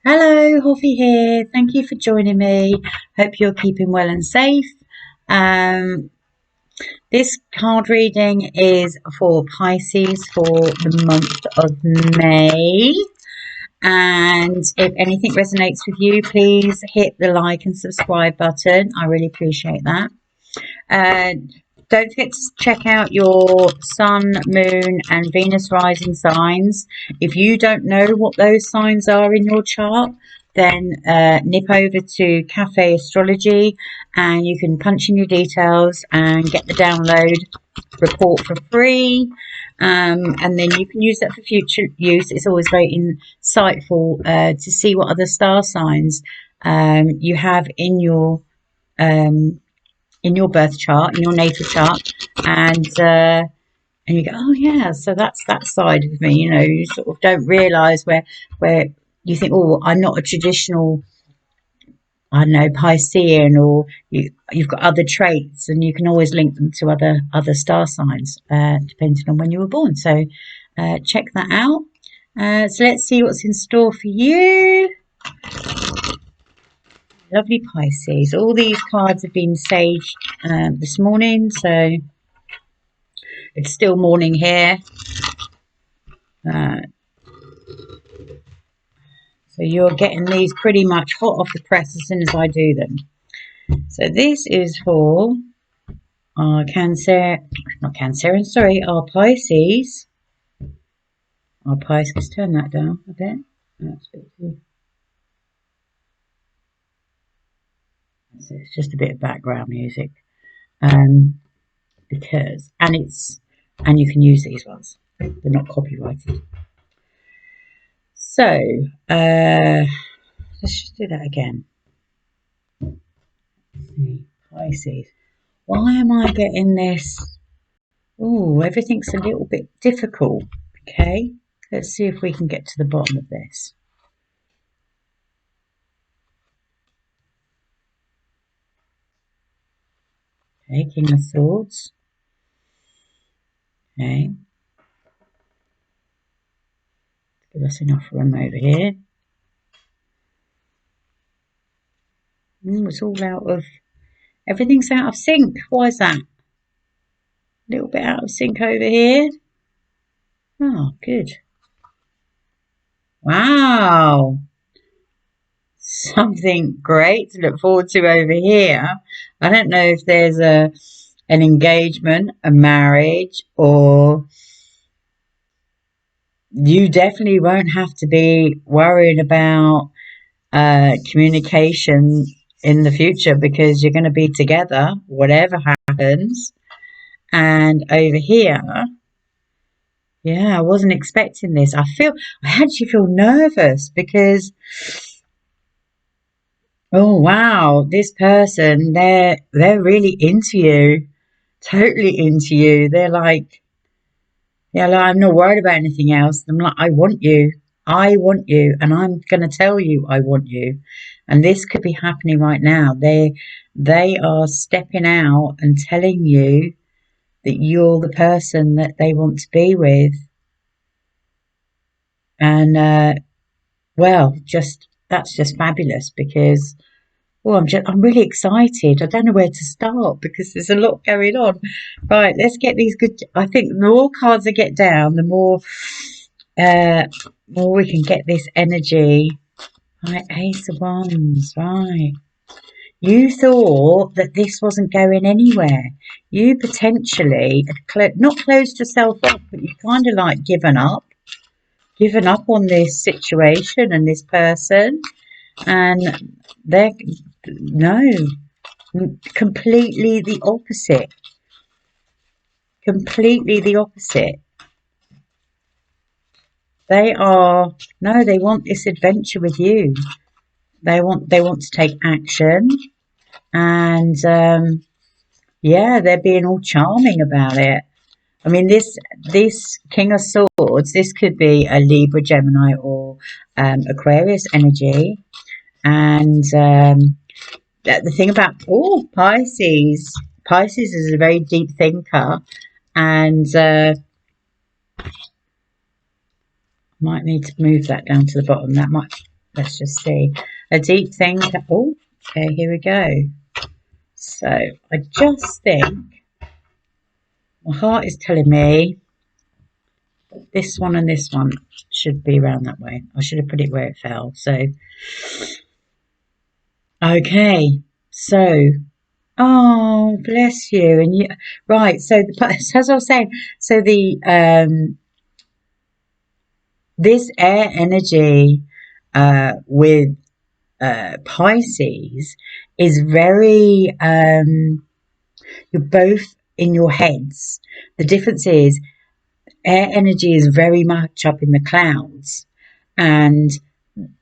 Hello, Hoffy here. Thank you for joining me. Hope you're keeping well and safe. Um, this card reading is for Pisces for the month of May. And if anything resonates with you, please hit the like and subscribe button. I really appreciate that. Don't forget to check out your Sun, Moon and Venus rising signs. If you don't know what those signs are in your chart, then nip over to Cafe Astrology and you can punch in your details and get the download report for free. And then you can use that for future use. It's always very insightful to see what other star signs you have in your birth chart, in your natal chart, and you go, oh yeah, so that's that side of me. You know, you sort of don't realise where you think, oh, I'm not a traditional, I don't know, Piscean, or you've got other traits, and you can always link them to other star signs depending on when you were born. So check that out. So let's see what's in store for you. Lovely Pisces. All these cards have been saged this morning, so it's still morning here. So you're getting these pretty much hot off the press as soon as I do them. So this is for our our Pisces. Our Pisces, turn that down a bit. That's a bit too. So it's just a bit of background music. Because and you can use these ones. They're not copyrighted. So let's just do that again. Pisces. Why am I getting this? Oh, everything's a little bit difficult. Okay, let's see if we can get to the bottom of this. Okay, King of Swords. Okay. Give us enough room over here. It's all out of, everything's out of sync. Why is that? A little bit out of sync over here. Oh, good. Wow. Something great to look forward to over here. I don't know if there's an engagement, a marriage, or you definitely won't have to be worrying about communication in the future because you're going to be together, whatever happens. And over here, yeah, I wasn't expecting this. I actually feel nervous because, oh wow, this person, they're really into you, totally into you. They're like, yeah, like, I'm not worried about anything else. I'm like, I want you, and I'm going to tell you I want you. And this could be happening right now. They are stepping out and telling you that you're the person that they want to be with. And well, that's just fabulous because, well, I'm really excited. I don't know where to start because there's a lot going on. Right, let's get these good. I think the more cards I get down, the more we can get this energy. Right, Ace of Wands. Right, you thought that this wasn't going anywhere. You potentially had not closed yourself up, but you kind of like given up on this situation and this person, and they're no, completely the opposite. Completely the opposite. They want this adventure with you. They want to take action, and yeah, they're being all charming about it. I mean, this King of Swords, this could be a Libra, Gemini, or Aquarius energy. And the thing about Pisces is a very deep thinker, and might need to move that down to the bottom. That might Let's just see. A deep thing. Oh, okay, here we go. So I just think my heart is telling me this one and this one should be around that way. I should have put it where it fell. So, okay. So, oh, bless you. And you, right. So, as I was saying, so this air energy, with, Pisces is very, you're both in your heads. The difference is air energy is very much up in the clouds, and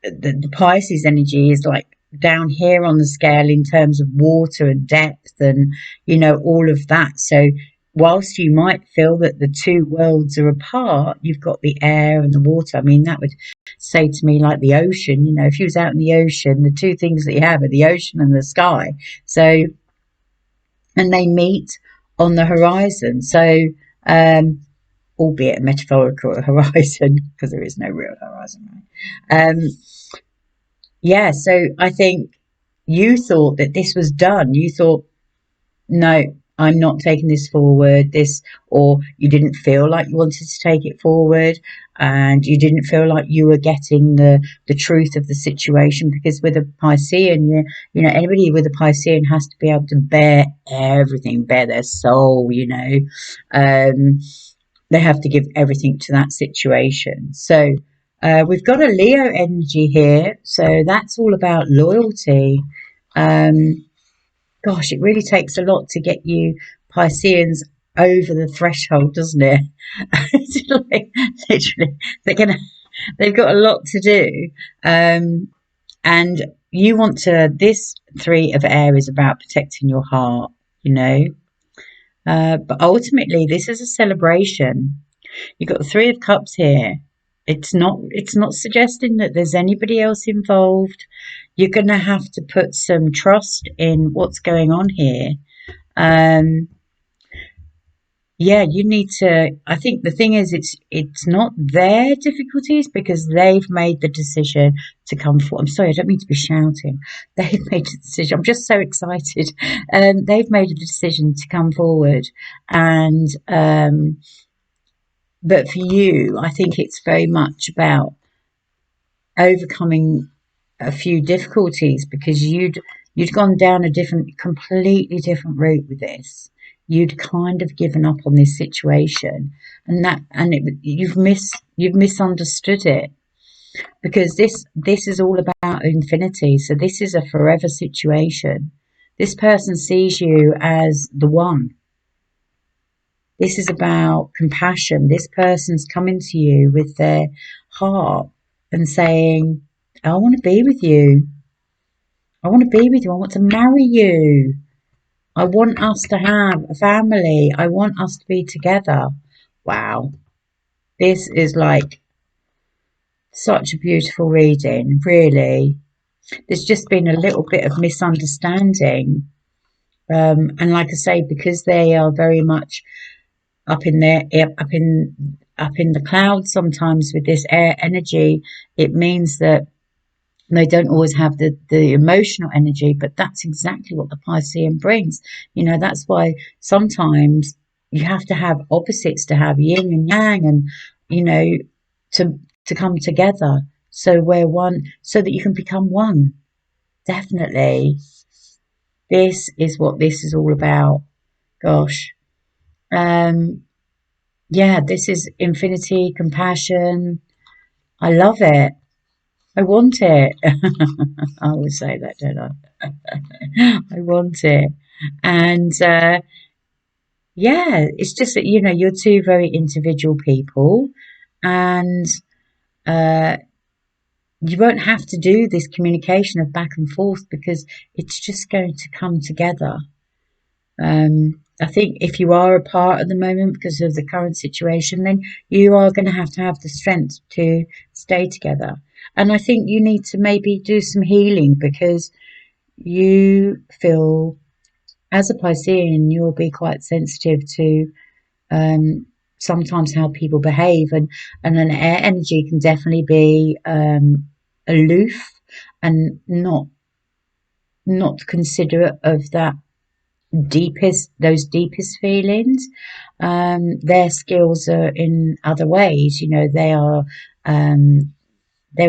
the Pisces energy is like down here on the scale in terms of water and depth and, all of that. So whilst you might feel that the two worlds are apart, you've got the air and the water. I mean, that would say to me like the ocean, if you was out in the ocean, the two things that you have are the ocean and the sky. So, and they meet on the horizon. So, albeit a metaphorical horizon, because there is no real horizon, right? Yeah, so I think you thought that this was done. You thought, no, I'm not taking this forward. Or you didn't feel like you wanted to take it forward, and you didn't feel like you were getting the truth of the situation, because with a Piscean, anybody with a Piscean has to be able to bear everything, bear their soul, they have to give everything to that situation. So we've got a Leo energy here, so that's all about loyalty. Gosh, it really takes a lot to get you Pisceans over the threshold, doesn't it? Like, literally, they've got a lot to do, and you want to. This three of air is about protecting your heart, but ultimately, this is a celebration. You've got the Three of Cups here. It's not suggesting that there's anybody else involved. You're going to have to put some trust in what's going on here. Yeah, you need to. I think the thing is, it's not their difficulties, because they've made the decision to come forward. I'm sorry, I don't mean to be shouting. They've made the decision. I'm just so excited. They've made a decision to come forward, and but for you, I think it's very much about overcoming a few difficulties, because you'd gone down a completely different route with this. You'd kind of given up on this situation, you've misunderstood it, because this is all about infinity. So this is a forever situation. This person sees you as the one. This is about compassion. This person's coming to you with their heart and saying, I want to be with you. I want to be with you. I want to marry you. I want us to have a family. I want us to be together. Wow. This is like such a beautiful reading, really. There's just been a little bit of misunderstanding. And like I say, because they are very much up in the clouds sometimes with this air energy, it means that they don't always have the emotional energy, but that's exactly what the Piscean brings. That's why sometimes you have to have opposites to have yin and yang, and to come together, so we're one, so that you can become one. Definitely, this is what this is all about. Gosh. Yeah, this is infinity, compassion. I love it. I want it. I always say that, don't I? I want it. And yeah, it's just that, you're two very individual people, and you won't have to do this communication of back and forth, because it's just going to come together. I think if you are apart at the moment because of the current situation, then you are going to have the strength to stay together. And I think you need to maybe do some healing, because you feel, as a Piscean, you'll be quite sensitive to sometimes how people behave, and an air energy can definitely be aloof and not considerate of those deepest feelings. Their skills are in other ways. You know, they're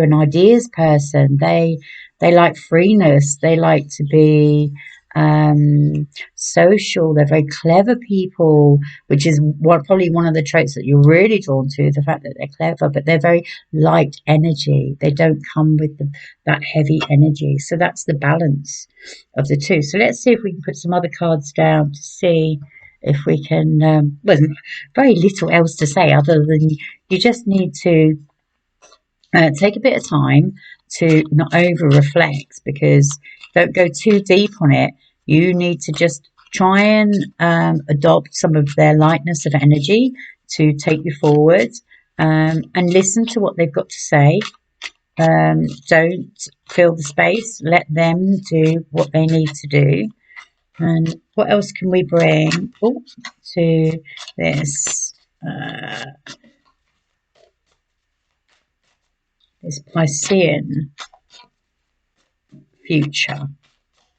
an ideas person. They like freeness. They like to be social. They're very clever people, which is probably one of the traits that you're really drawn to, the fact that they're clever, but they're very light energy. They don't come with that heavy energy. So that's the balance of the two. So let's see if we can put some other cards down to see if we can, well, there's very little else to say other than you just need to take a bit of time to not over reflect, because don't go too deep on it. You need to just try and adopt some of their lightness of energy to take you forward, and listen to what they've got to say. Don't fill the space. Let them do what they need to do. And what else can we bring to this this Piscean future?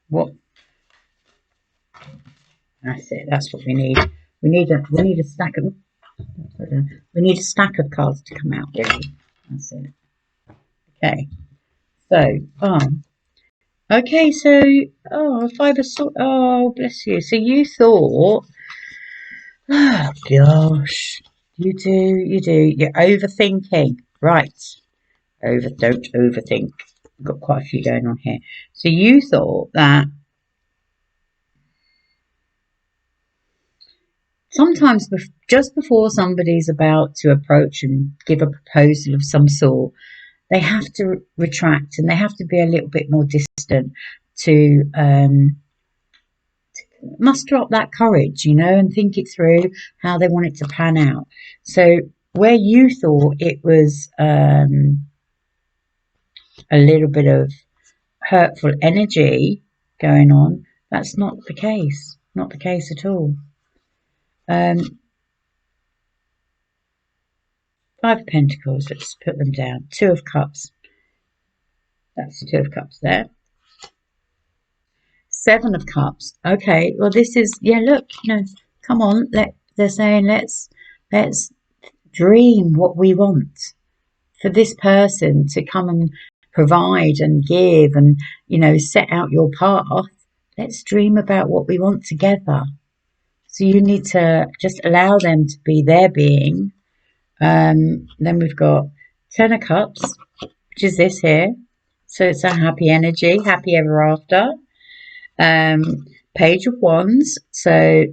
What? That's it. That's what we need. We need a stack of cards to come out. Really. That's it. Okay. So, okay. So, Five of Swords. Oh, bless you. So you thought, oh gosh, you do. You're overthinking, right? Don't overthink. I've got quite a few going on here. So you thought that sometimes just before somebody's about to approach and give a proposal of some sort, they have to retract and they have to be a little bit more distant to muster up that courage, and think it through how they want it to pan out. So where you thought it was a little bit of hurtful energy going on, that's not the case. Not the case at all. Five of Pentacles, let's put them down. Two of Cups. That's the Two of Cups there. Seven of Cups. Okay, well this is, look, come on, they're saying let's dream what we want. For this person to come and provide and give and, set out your path, let's dream about what we want together. So you need to just allow them to be their being. Then we've got Ten of Cups, which is this here. So it's a happy energy, happy ever after. Page of Wands. So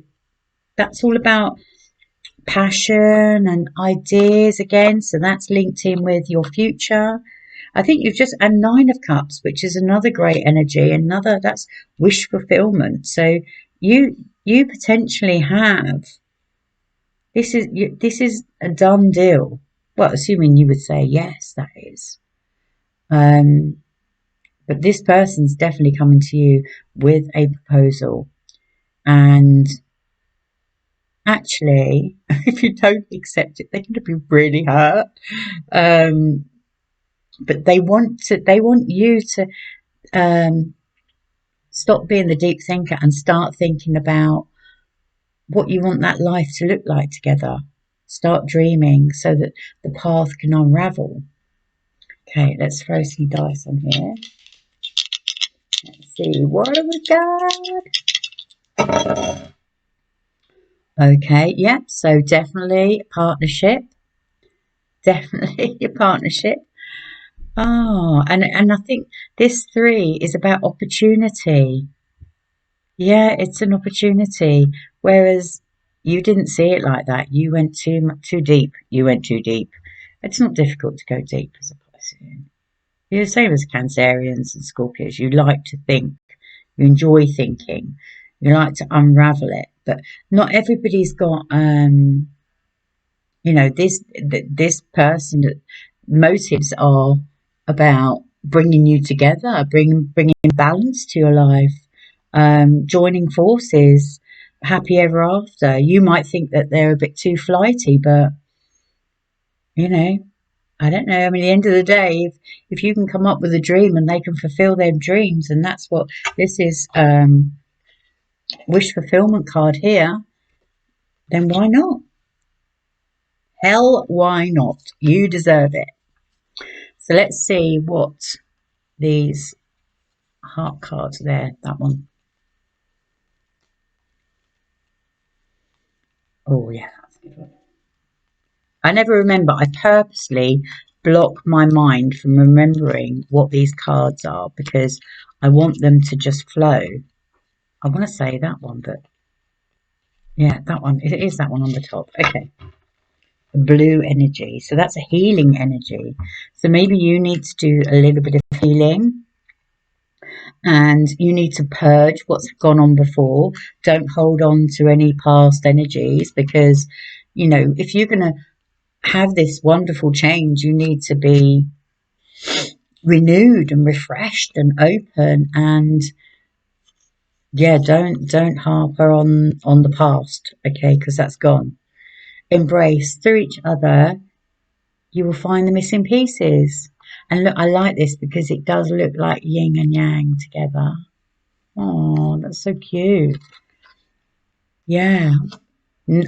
that's all about passion and ideas again. So that's linked in with your future. I think you've just, and Nine of Cups, which is another great energy. That's wish fulfillment. So you potentially have, this is a done deal. Well, assuming you would say yes, that is. But this person's definitely coming to you with a proposal. And actually, if you don't accept it, they're going to be really hurt. But they want you to stop being the deep thinker and start thinking about what you want that life to look like together. Start dreaming so that the path can unravel. Okay, let's throw some dice on here. Let's see, what have we got? Okay, yeah, so definitely a partnership. Definitely a partnership. Oh, and I think this 3 is about opportunity. Yeah, it's an opportunity. Whereas you didn't see it like that. You went too deep. You went too deep. It's not difficult to go deep as a Piscean. You're the same as Cancerians and Scorpios. You like to think. You enjoy thinking. You like to unravel it. But not everybody's got, this person. Motives are about bringing you together, bringing balance to your life, joining forces, happy ever after. You might think that they're a bit too flighty, but I don't know. I mean, at the end of the day, if you can come up with a dream and they can fulfill their dreams, and that's what this is, wish fulfillment card here, then why not? Hell, why not? You deserve it. So let's see what these heart cards there. That one. Oh yeah, that's a good one. I never remember. I purposely block my mind from remembering what these cards are because I want them to just flow. I want to say that one, but yeah, that one. It is that one on the top. Okay. Blue energy. So that's a healing energy. So maybe you need to do a little bit of healing and you need to purge what's gone on before. Don't hold on to any past energies because, you know, if you're going to have this wonderful change, you need to be renewed and refreshed and open, and yeah, don't harper on the past, okay, because that's gone. Embrace through each other, you will find the missing pieces. And look, I like this because it does look like yin and yang together. Oh, that's so cute. Yeah.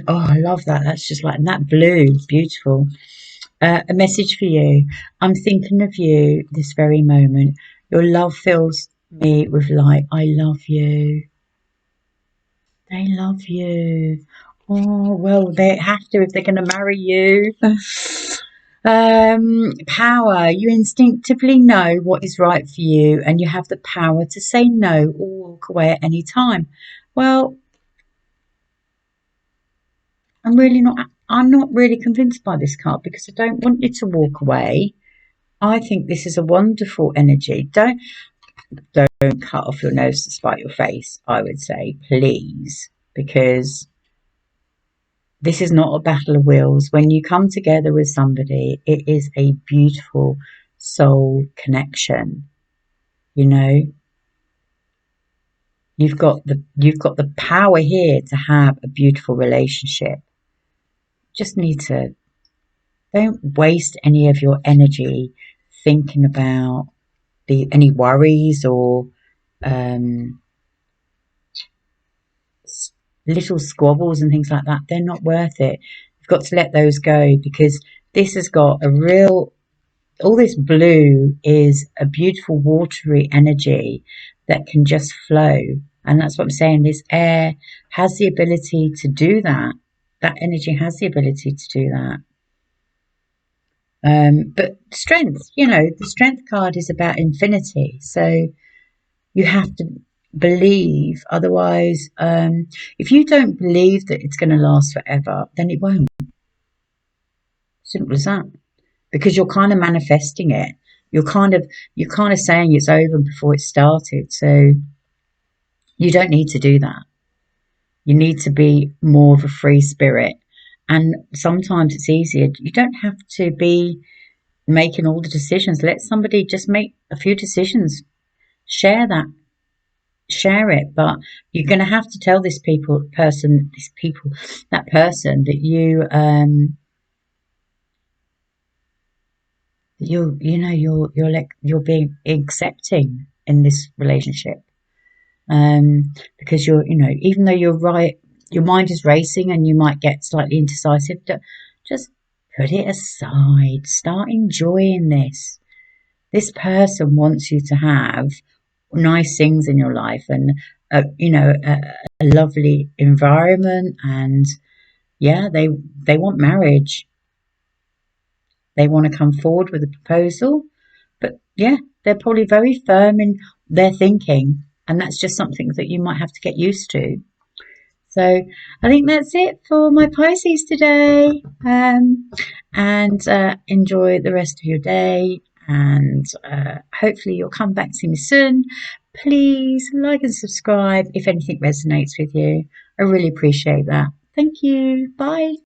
Oh, I love that. That's just like, and that blue, beautiful. A message for you. I'm thinking of you this very moment. Your love fills me with light. I love you. They love you. Oh, well, they have to if they're going to marry you. Power. You instinctively know what is right for you and you have the power to say no or walk away at any time. Well, I'm not really convinced by this card because I don't want you to walk away. I think this is a wonderful energy. Don't cut off your nose to spite your face, I would say, please, because this is not a battle of wills. When you come together with somebody, it is a beautiful soul connection. You know, you've got the power here to have a beautiful relationship. Just need to don't waste any of your energy thinking about any worries or little squabbles and things like that. They're not worth it. You've got to let those go because this has got a real, all this blue is a beautiful watery energy that can just flow. And that's what I'm saying. This air has the ability to do that. That energy has the ability to do that. But strength, you know, the strength card is about infinity. So you have to believe. Otherwise, if you don't believe that it's going to last forever, then it won't. Simple as that. Because you're kind of manifesting it. You're kind of saying it's over before it started. So you don't need to do that. You need to be more of a free spirit. And sometimes it's easier. You don't have to be making all the decisions. Let somebody just make a few decisions. Share it, but you're going to have to tell that person that you're being accepting in this relationship, because even though you're right, your mind is racing and you might get slightly indecisive. Just put it aside. Start enjoying this. This person wants you to have nice things in your life and a lovely environment, and yeah, they want marriage. They want to come forward with a proposal, but yeah, they're probably very firm in their thinking, and that's just something that you might have to get used to. So I think that's it for my Pisces today, and enjoy the rest of your day, and hopefully you'll come back to see me soon. Please like and subscribe if anything resonates with you. I really appreciate that. Thank you. Bye.